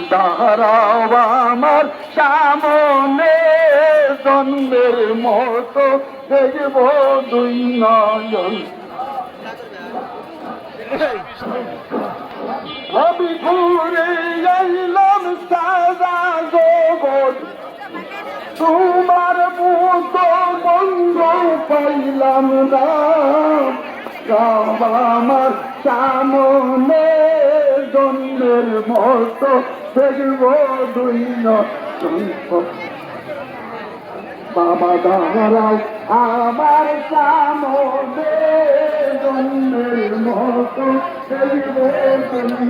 দাঁড়াও আমার সামনে জন্মের মতো দেখব দুই নয়ন আমি ঘুরে এলাম সারা জগৎ তোমার মতো বন্ধ পাইলাম না আমার সামনে জন্মের মতো দেখব দুই নয়ন বাবা দাঁড়াও আমার সামনে জন্মের মতো দেখব দুই